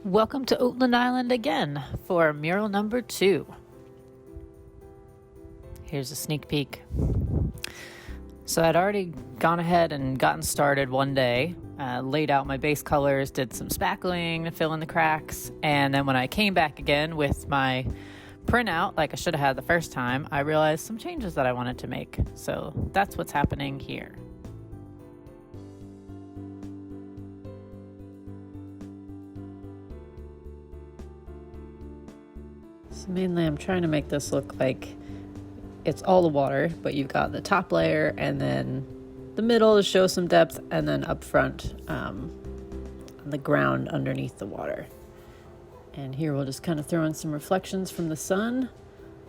Welcome to Oatland Island again for mural number 2. Here's a sneak peek. So I'd already gone ahead and gotten started one day, laid out my base colors, did some spackling to fill in the cracks, and then when I came back again with my printout, like I should have had the first time, I realized some changes that I wanted to make. So that's what's happening here. So mainly I'm trying to make this look like it's all the water, but you've got the top layer and then the middle to show some depth, and then up front on the ground underneath the water. And here we'll just kind of throw in some reflections from the sun.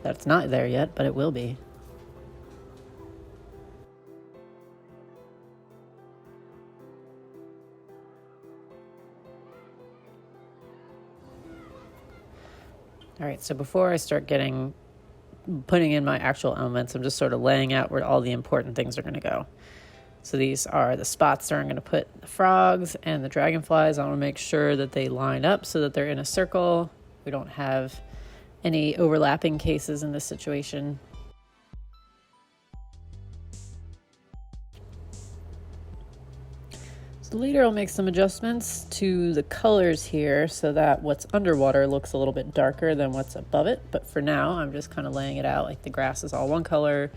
That's not there yet, but it will be. All right, so before I start putting in my actual elements, I'm just sort of laying out where all the important things are going to go. So these are the spots where I'm going to put the frogs and the dragonflies. I want to make sure that they line up so that they're in a circle. We don't have any overlapping cases in this situation. So later I'll make some adjustments to the colors here so that what's underwater looks a little bit darker than what's above it. But for now, I'm just kind of laying it out like the grass is all one color.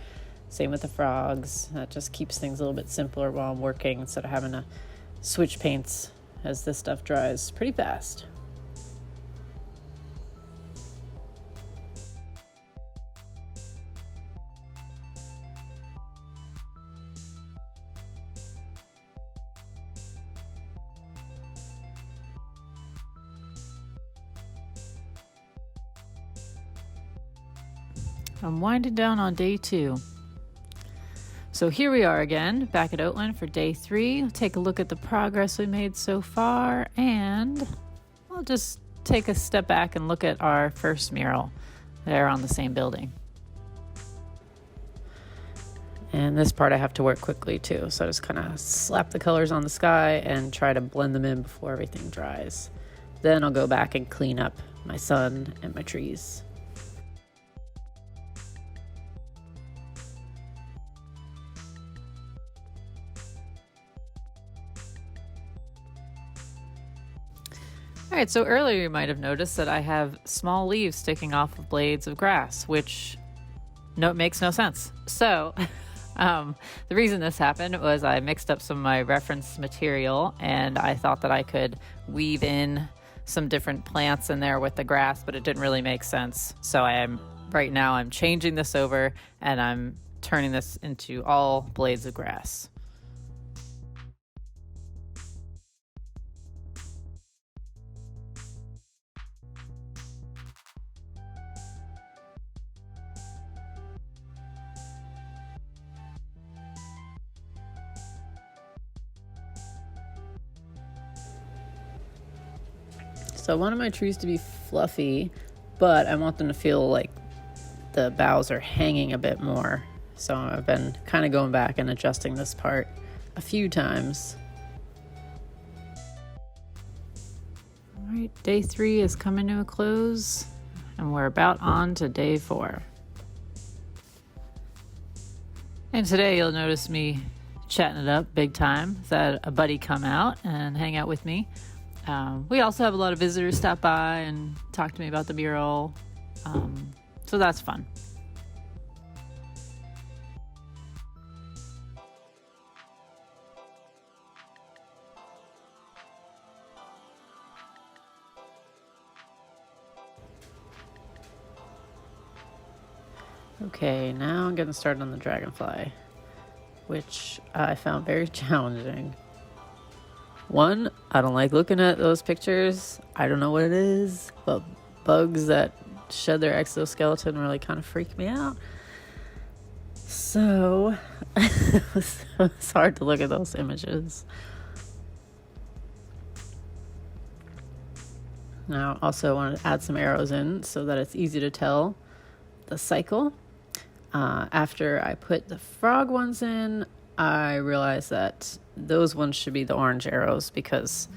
Same with the frogs. That just keeps things a little bit simpler while I'm working instead of having to switch paints as this stuff dries pretty fast. I'm winding down on day 2. So here we are again, back at Oatland for day 3. We'll take a look at the progress we made so far, and I'll just take a step back and look at our first mural there on the same building. And this part I have to work quickly too, so I just kind of slap the colors on the sky and try to blend them in before everything dries. Then I'll go back and clean up my sun and my trees. All right, so earlier you might have noticed that I have small leaves sticking off of blades of grass, which makes no sense. So the reason this happened was I mixed up some of my reference material, and I thought that I could weave in some different plants in there with the grass, but it didn't really make sense. So right now I'm changing this over, and I'm turning this into all blades of grass. So I wanted my trees to be fluffy, but I want them to feel like the boughs are hanging a bit more. So I've been kind of going back and adjusting this part a few times. All right, day 3 is coming to a close, and we're about on to day 4. And today you'll notice me chatting it up big time. I had a buddy come out and hang out with me. We also have a lot of visitors stop by and talk to me about the mural, so that's fun. Okay, now I'm getting started on the dragonfly, which I found very challenging. One, I don't like looking at those pictures. I don't know what it is, but bugs that shed their exoskeleton really kind of freak me out. So it's hard to look at those images. Now, also want to add some arrows in so that it's easy to tell the cycle. After I put the frog ones in, I realized that those ones should be the orange arrows because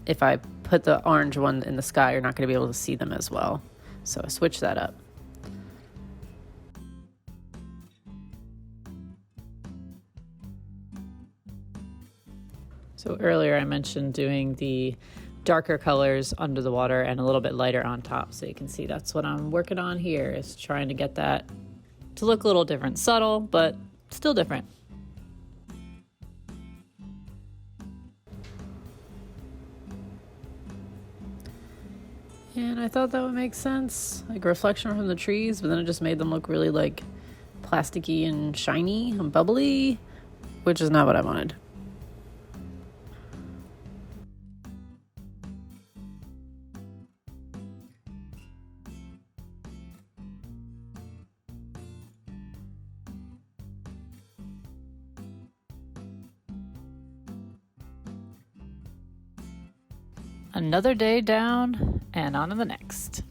if I put the orange one in the sky, you're not going to be able to see them as well. So I switched that up. So earlier I mentioned doing the darker colors under the water and a little bit lighter on top. So you can see that's what I'm working on here, is trying to get that to look a little different. Subtle, but still different. And I thought that would make sense, like a reflection from the trees, but then it just made them look really like plasticky and shiny and bubbly, which is not what I wanted. Another day down and on to the next.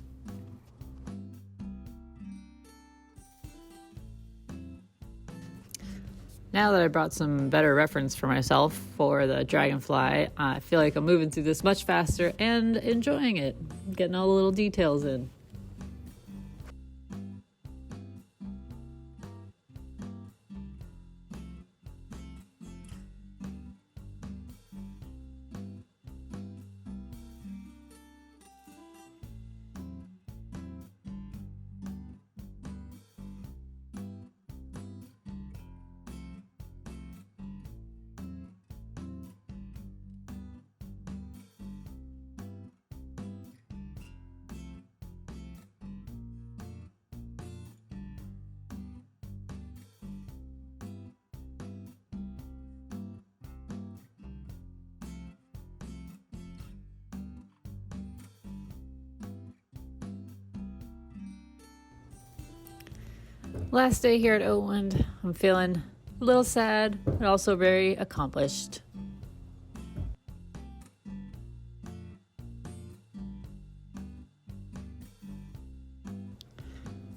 Now that I brought some better reference for myself for the Dragonfly, I feel like I'm moving through this much faster and enjoying it, getting all the little details in. Last day here at Oatland. I'm feeling a little sad, but also very accomplished.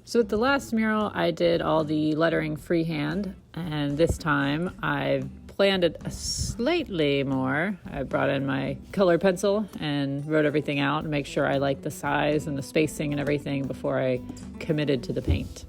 So with the last mural, I did all the lettering freehand, and this time I've planned it slightly more. I brought in my colored pencil and wrote everything out and make sure I like the size and the spacing and everything before I committed to the paint.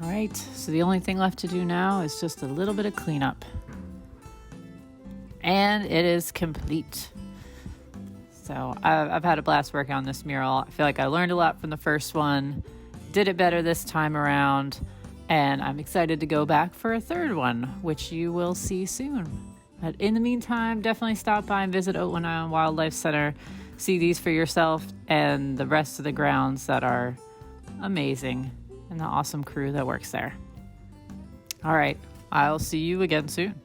All right, so the only thing left to do now is just a little bit of cleanup. And it is complete. So I've had a blast working on this mural. I feel like I learned a lot from the first one, did it better this time around, and I'm excited to go back for a third one, which you will see soon. But in the meantime, definitely stop by and visit Oatland Island Wildlife Center. See these for yourself and the rest of the grounds that are amazing, and the awesome crew that works there. All right, I'll see you again soon.